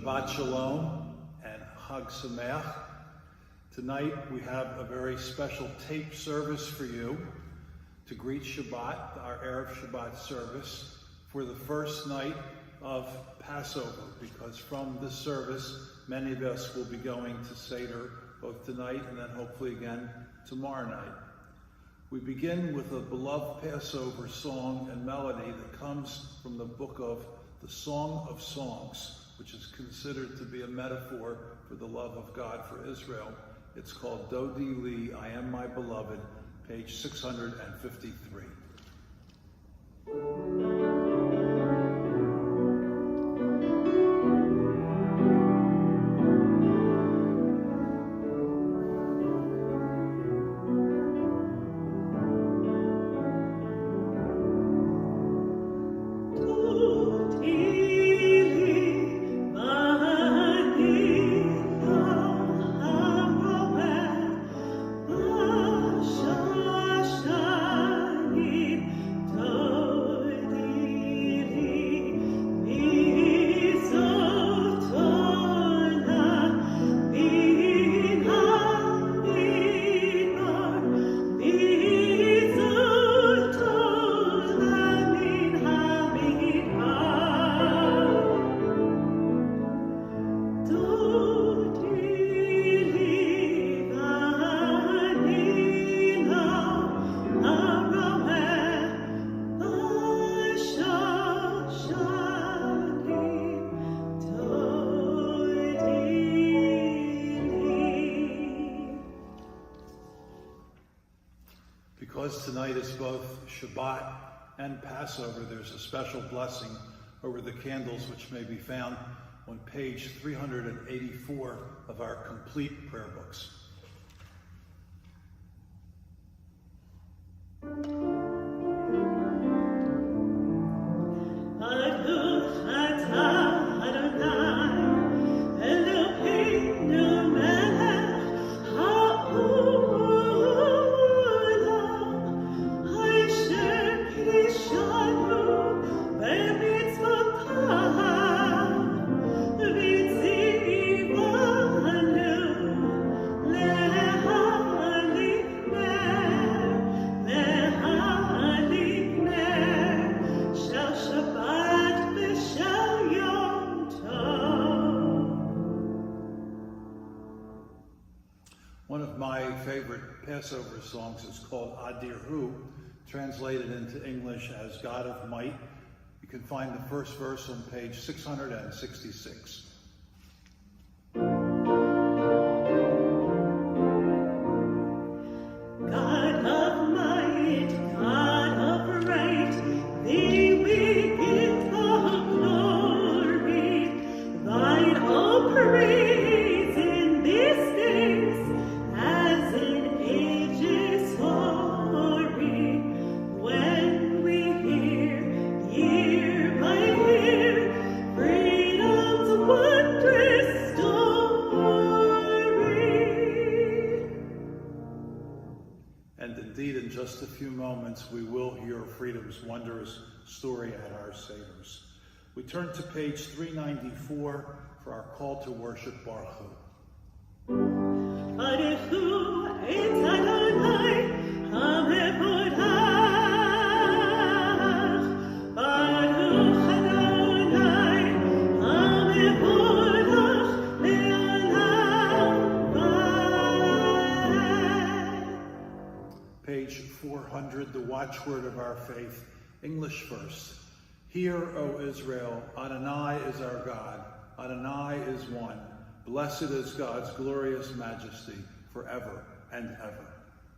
Shabbat Shalom and Chag Sameach. Tonight we have a very special tape service for you to greet Shabbat, our Erev Shabbat service, for the first night of Passover, because from this service many of us will be going to Seder both tonight and then hopefully again tomorrow night. We begin with a beloved Passover song and melody that comes from the book of the Song of Songs, which is considered to be a metaphor for the love of God for Israel. It's called Dodi Li, I Am My Beloved, page 653. Because tonight is both Shabbat and Passover, there's a special blessing over the candles which may be found on page 384 of our complete prayer books. One of my favorite Passover songs is called Adirhu, translated into English as God of Might. You can find the first verse on page 666. God of might, God of right, thee we give the glory, thine all praise in these days. As in ages hoary, when we hear, year by year, freedom's wondrous story. And indeed, in just a few moments, we will hear freedom's wondrous story at our Seders. We turn to page 394 for our call to worship Baruch Hu. Baruch Hu et Adonai HaMevorach, Baruch Adonai HaMevorach le'olam va'ed. Page 400, the watchword of our faith, English first. Hear, O Israel, Adonai is our God, Adonai is one. Blessed is God's glorious majesty forever and ever.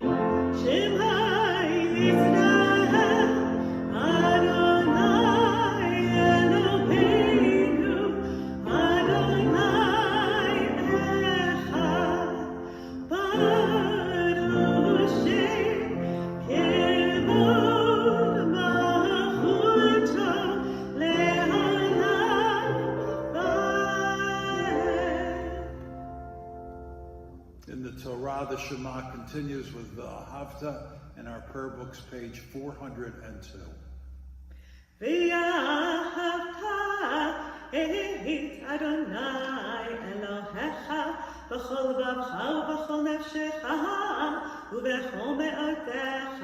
Shema Yisrael, Adonai Eloheinu, Adonai Echad, Baruch Shem Kevod Malchuto le'olam va'ed. In the Torah, the Shema continues with the Ahavta in our prayer books, page 402. V'ahavta את אדוני אלוהיך בכל לבבך ובכל נפשך ובכל מאודך,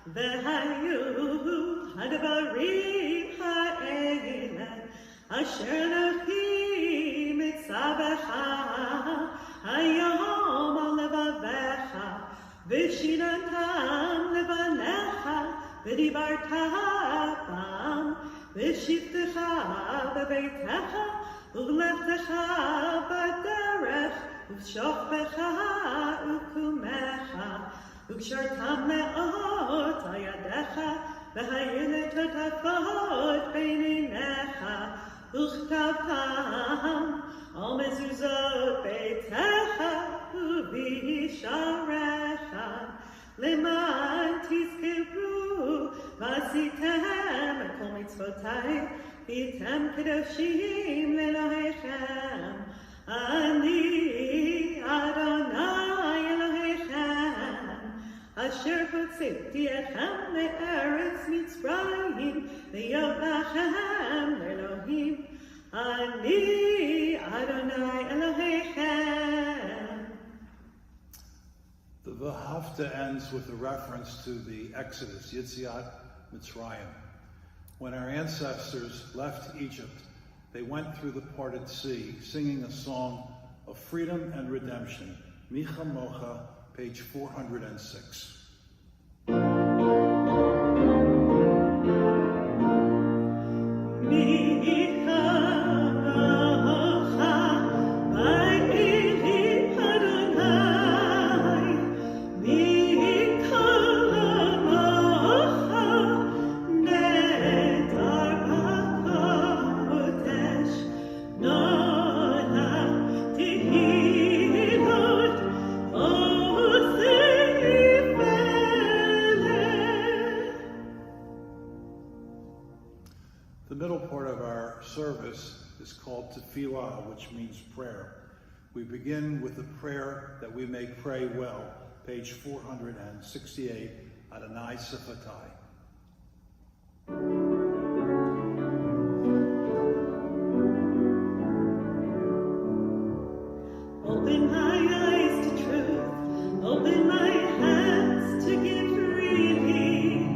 והיו הדברים האלה אשר אנוכי מצווך היום על לבביך, ושיננתם לבניך ודיברת בם, ושבתך בביתך ובלכתך בדרך ובשוכבך ובקומך, וקשרתם מאוד על ידיך, והיו לטוטפות בין עיניך, וכתבתם על מזוזות ביתך ובישעריך, למען תזכרו ועשיתם את כל מצוותי, והייתם קדושים לאלוהיכם. אני אדוני אלוהיכם, אשר הוצאתי אתכם מארץ מצרים, להיות לכם לאלוהים. אני אדוני אלוהיכם. The V'havta ends with a reference to the Exodus, Yetziat Mitzrayim. When our ancestors left Egypt, they went through the parted sea, singing a song of freedom and redemption. Micha Mocha, page 406. The middle part of our service is called Tefillah, which means prayer. We begin with the prayer that we may pray well, page 468, Adonai Sifatai. Open my eyes to truth, open my hands to give freely,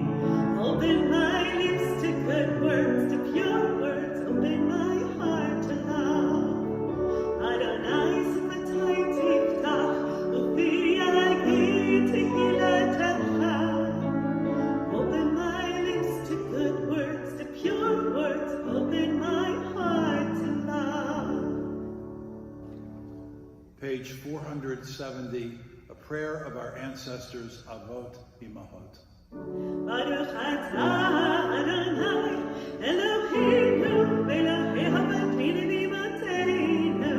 open my lips to good words, to pure words, open my heart to love. Adonai Sifatai tiftach, ufi yagi tehilatecha. Open my lips to good words, to pure words, open my heart to love. Page 470, a prayer of our ancestors, Avot Imahot. Baruch atah Adonai Eloheinu Elohei Avotinu v'Imateinu,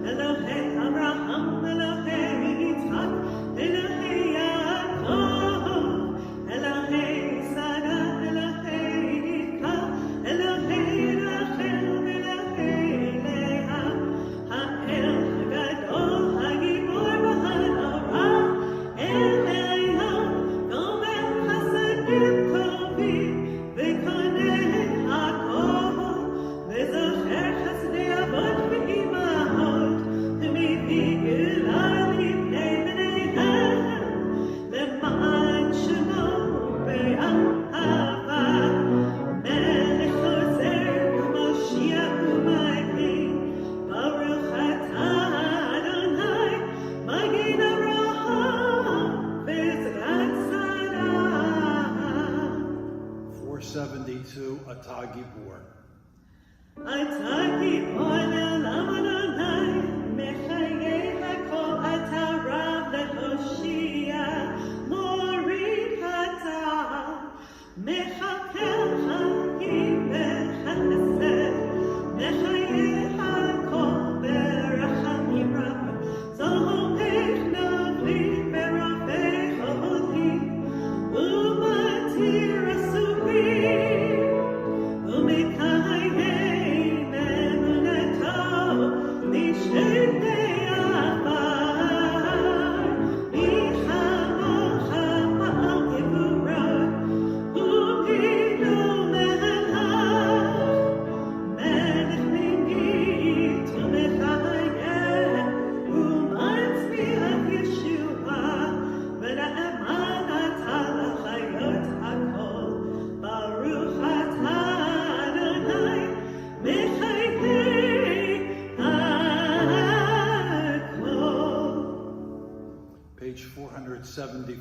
Elohei Abraham, Elohei Yitzchak, Elohei Yaakov, Elohei Sarah, Elohei Rivka, Elohei Rachel, Elohei Leah, Ha'el Hagadol, Hagibor v'Hanora, Elion, Gomer Chasadim Tovim, V'koneh HaKol, V'zocher Chasdei Avot v'Imahot, V'mivii Geulah livnei bneihem, L'ma'an Shemo be'ahava, Melech Chozer u'Moshiach u'Magin, Baruch atah Adonai, Magin Avraham, v'Ezrat Sarah. 472, Atah Gibor. אתה גיבור לעולם אדוני, מחיי הכל אתה רב להושיע, מוריד אתה, מכלכל חיים בחסד, מחיי הכל ברחמים רבים, זוהך נבלי ברופא חולים, ומתיר אסורים, ומקיים אמונתו לשבטי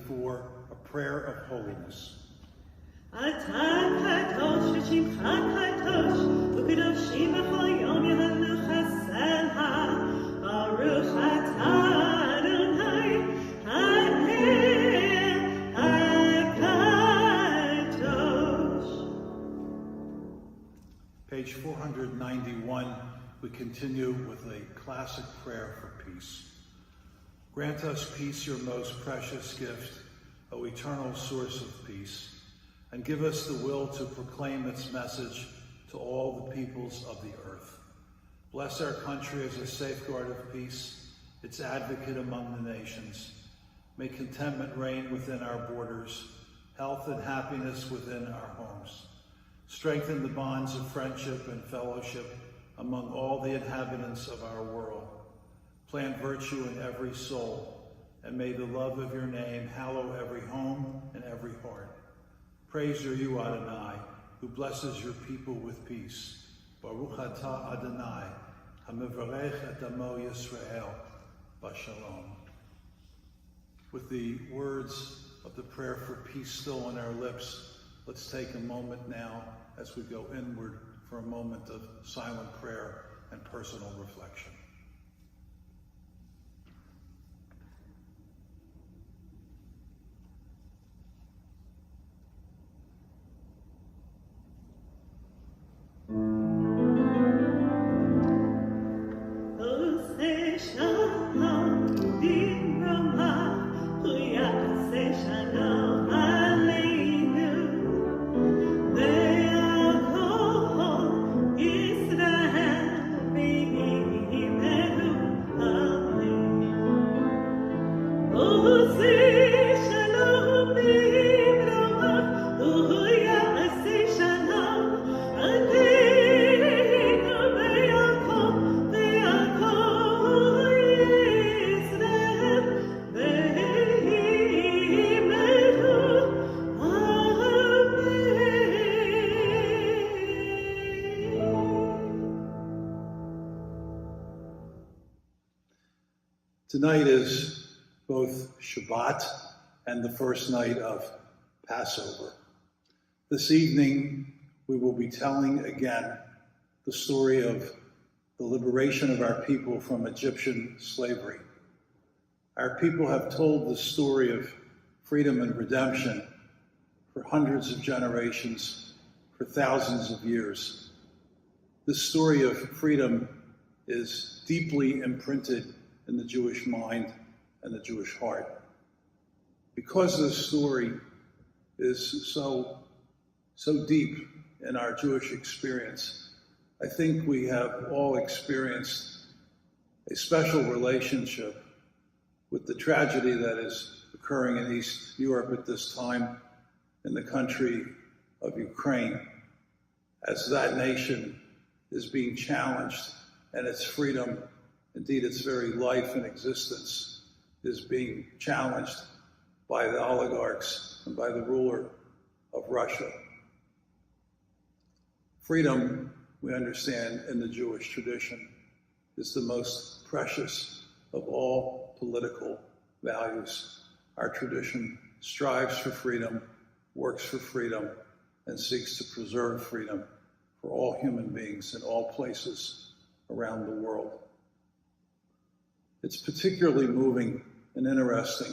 before a prayer of holiness. אתה קדוש ושמך קדוש, וקדושים בכל יום יהללוך סלע. ברוך אתה אדוני האל הקדוש. Page 491, we continue with a classic prayer for peace. Grant us peace, your most precious gift, O eternal source of peace, and give us the will to proclaim its message to all the peoples of the earth. Bless our country as a safeguard of peace, its advocate among the nations. May contentment reign within our borders, health and happiness within our homes. Strengthen the bonds of friendship and fellowship among all the inhabitants of our world. Plant virtue in every soul, and may the love of your name hallow every home and every heart. Praise are you, Adonai, who blesses your people with peace. Baruch atah Adonai, hamevarech et amo Yisrael, b'shalom. With the words of the prayer for peace still on our lips, let's take a moment now as we go inward for a moment of silent prayer and personal reflection. Tonight is both Shabbat and the first night of Passover. This evening, we will be telling again the story of the liberation of our people from Egyptian slavery. Our people have told the story of freedom and redemption for hundreds of generations, for thousands of years. This story of freedom is deeply imprinted in the Jewish mind and the Jewish heart. Because this story is so deep in our Jewish experience, I think we have all experienced a special relationship with the tragedy that is occurring in East Europe at this time, in the country of Ukraine, as that nation is being challenged and its freedom, indeed its very life and existence, is being challenged by the oligarchs and by the ruler of Russia. Freedom, we understand in the Jewish tradition, is the most precious of all political values. Our tradition strives for freedom, works for freedom, and seeks to preserve freedom for all human beings in all places around the world. It's particularly moving and interesting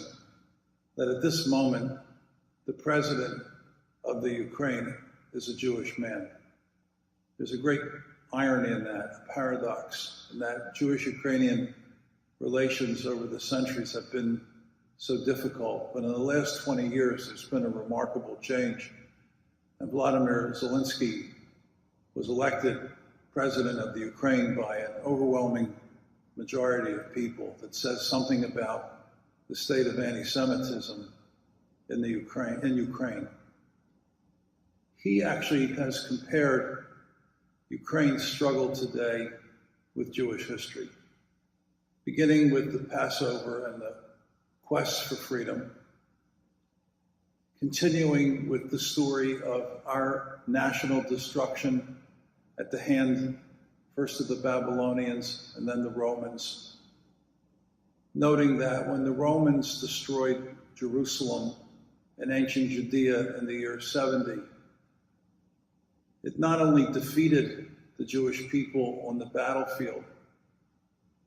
that at this moment, the president of the Ukraine is a Jewish man. There's a great irony in that, a paradox, in that Jewish-Ukrainian relations over the centuries have been so difficult, but in the last 20 years, there's been a remarkable change. And Vladimir Zelensky was elected president of the Ukraine by an overwhelming majority of people. That says something about the state of anti-Semitism in Ukraine. He actually has compared Ukraine's struggle today with Jewish history, beginning with the Passover and the quest for freedom, continuing with the story of our national destruction at the hand first of the Babylonians and then the Romans, noting that when the Romans destroyed Jerusalem in ancient Judea in the year 70. It not only defeated the Jewish people on the battlefield,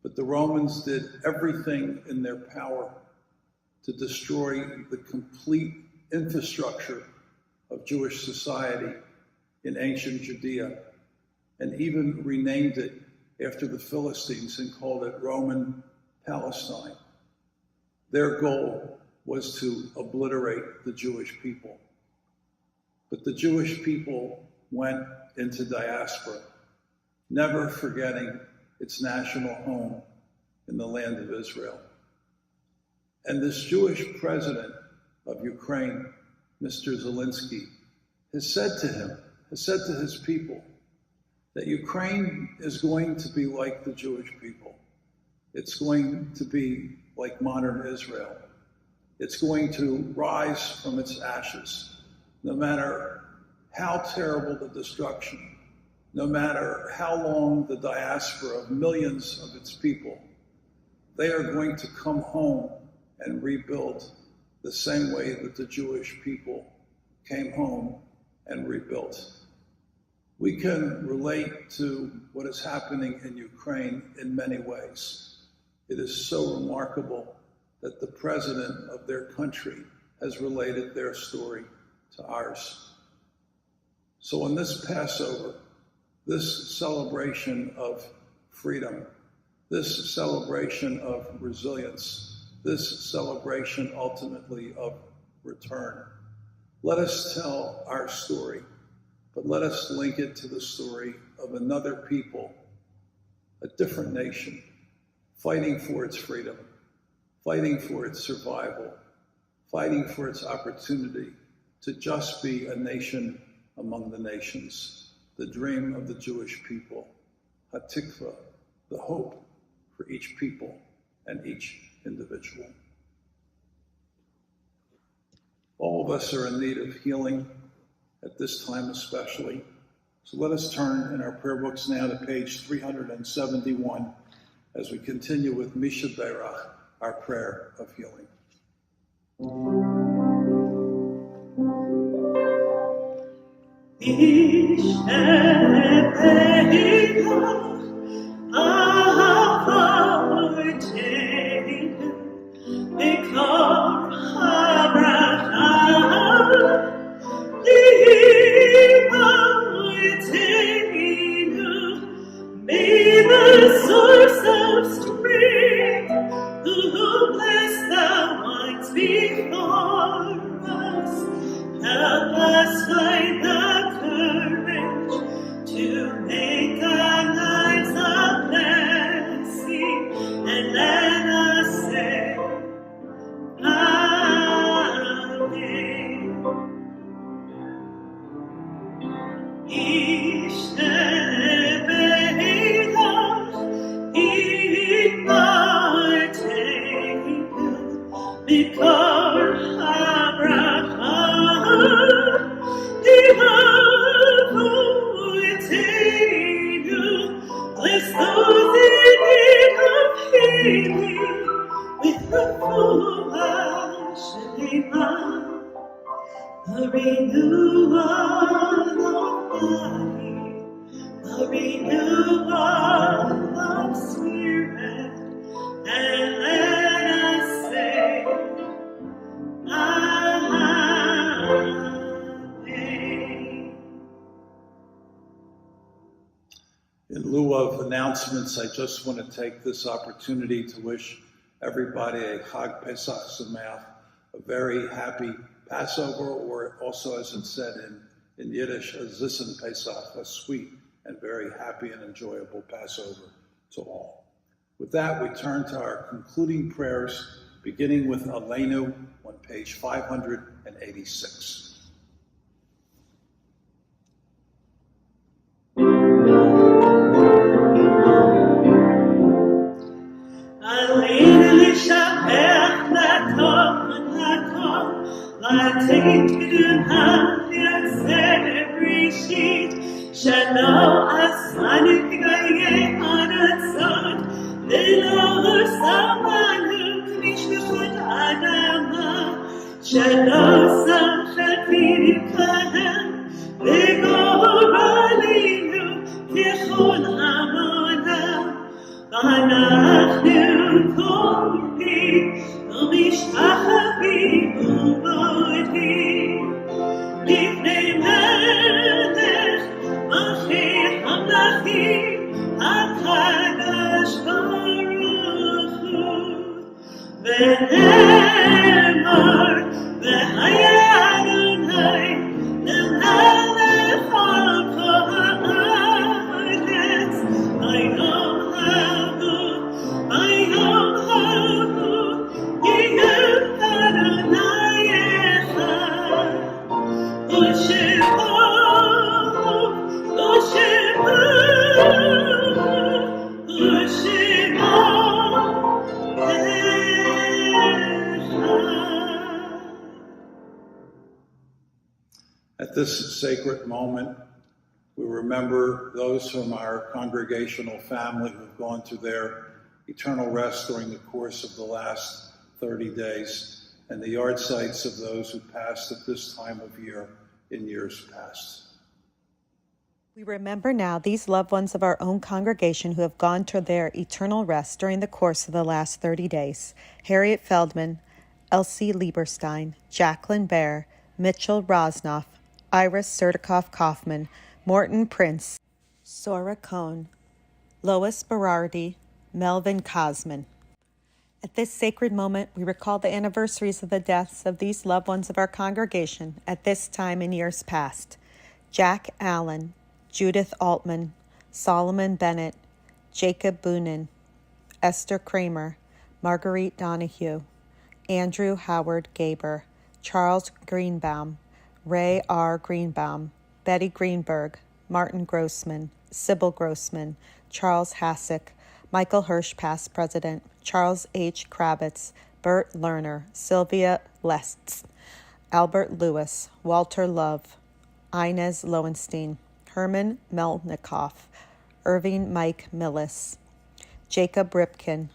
but the Romans did everything in their power to destroy the complete infrastructure of Jewish society in ancient Judea, and even renamed it after the Philistines and called it Roman Palestine. Their goal was to obliterate the Jewish people. But the Jewish people went into diaspora, never forgetting its national home in the land of Israel. And this Jewish president of Ukraine, Mr. Zelensky, has said to his people, that Ukraine is going to be like the Jewish people. It's going to be like modern Israel. It's going to rise from its ashes, no matter how terrible the destruction, no matter how long the diaspora of millions of its people. They are going to come home and rebuild the same way that the Jewish people came home and rebuilt. We can relate to what is happening in Ukraine in many ways. It is so remarkable that the president of their country has related their story to ours. So on this Passover, this celebration of freedom, this celebration of resilience, this celebration ultimately of return, let us tell our story, but let us link it to the story of another people, a different nation, fighting for its freedom, fighting for its survival, fighting for its opportunity to just be a nation among the nations, the dream of the Jewish people, Hatikva, the hope for each people and each individual. All of us are in need of healing at this time especially. So let us turn in our prayer books now to page 371 as we continue with Misha Berach, our prayer of healing. May the source of strength, who bless the ones before us, help us find the courage to make our lives a blessing, and let us say, Amen. Bless those in need of healing with the full Shema, a renewal of body, a renewal of spirit, and let us say, Amen. In lieu of announcements, I just want to take this opportunity to wish everybody a Chag Pesach Sameach, a very happy Passover, or also, as it said in Yiddish, a Zissen Pesach, a sweet and very happy and enjoyable Passover to all. With that, we turn to our concluding prayers, beginning with Aleinu on page 586. Shano asanik gaye anatzon, velo samanu knishmechot adama, שלא שמחתי לקדם וגורלנו ככל המונה ואנחנו קוראים ומשתחווים ומודים לפני מלך מלכי המלכים הקדוש ברוך הוא ונאמר והיה אדוני למלך על כל הארץ היום ההוא יהיה אדוני אחד ושמו At this sacred moment, we remember those from our congregational family who've gone to their eternal rest during the course of the last 30 days, and the yard sites of those who passed at this time of year in years past. We remember now these loved ones of our own congregation who have gone to their eternal rest during the course of the last 30 days. Harriet Feldman, Elsie Lieberstein, Jacqueline Baer, Mitchell Rosnoff, Iris Serdikoff-Kaufman, Morton Prince, Sora Cohn, Lois Berardi, Melvin Cosman. At this sacred moment, we recall the anniversaries of the deaths of these loved ones of our congregation at this time in years past. Jack Allen, Judith Altman, Solomon Bennett, Jacob Boonin, Esther Kramer, Marguerite Donahue, Andrew Howard Gaber, Charles Greenbaum, Ray R. Greenbaum, Betty Greenberg, Martin Grossman, Sybil Grossman, Charles Hassick, Michael Hirsch, past president, Charles H. Kravitz, Bert Lerner, Sylvia Lestz, Albert Lewis, Walter Love, Inez Lowenstein, Herman Melnikoff, Irving Mike Millis, Jacob Ripkin,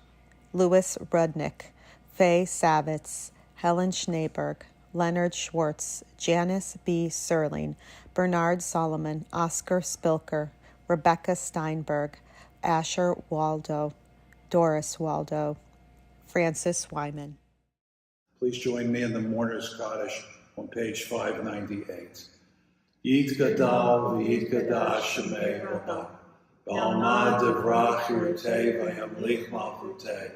Louis Rudnick, Faye Savitz, Helen Schneeberg, Leonard Schwartz, Janice B. Serling, Bernard Solomon, Oscar Spilker, Rebecca Steinberg, Asher Waldo, Doris Waldo, Francis Wyman. Please join me in the Mourner's Kaddish on page 598. Yitgadal v'yitgadash shemei Rabbah, ba'alma devra chirutei v'yamlich malchutei,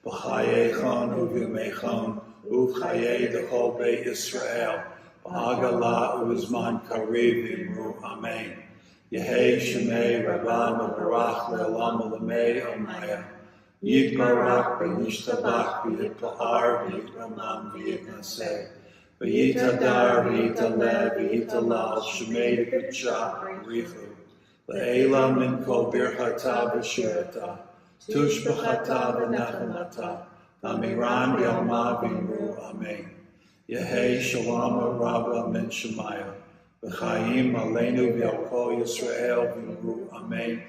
b'chayechon uv'yamechon uv'chayei dechol Beit Israel, b'hagala uv'zman kariv v'imru amen. Yehei shemei Rabbah mevarach le'olam olamei omaya. Yitbarak v'yishtabach v'yitpahar v'yitramam v'yitnaseh. V'yitadar v'yitaleh v'yitalal shemei v'kutcha v'richu. Le'ela min kol birchata v'shirata. Tush b'chata v'nechemata. Namiran b'yalma v'imru amen. Yehei shalom rabba min shemaya. V'chayim aleinu v'yal kol Yisrael v'imru amen.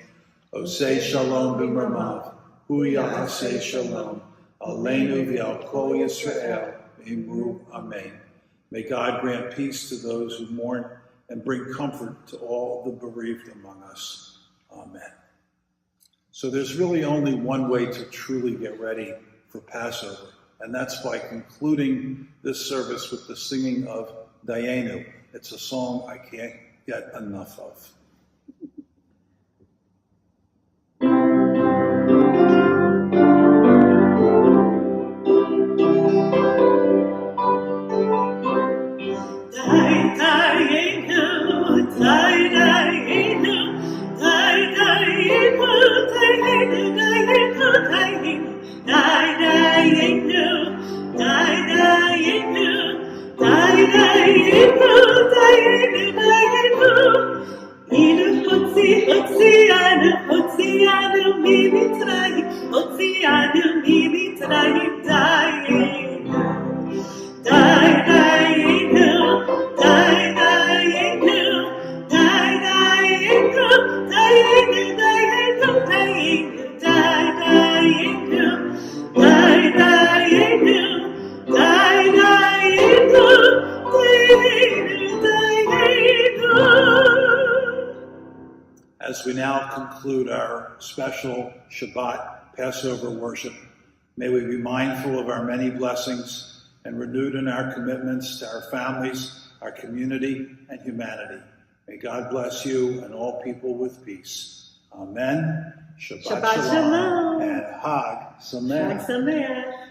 Osei shalom b'mramav. Hu yahasei shalom. Aleinu v'yal kol Yisrael v'imru amen. May God grant peace to those who mourn and bring comfort to all the bereaved among us. Amen. So there's really only one way to truly get ready for Passover, and that's by concluding this service with the singing of Dayenu. It's a song I can't get enough of. Die, As we now conclude our special Shabbat Passover worship, may we be mindful of our many blessings and renewed in our commitments to our families, our community, and humanity. May God bless you and all people with peace. Amen. Shabbat Shabbat Shalom. and Hag Sameach. Chag Sameach.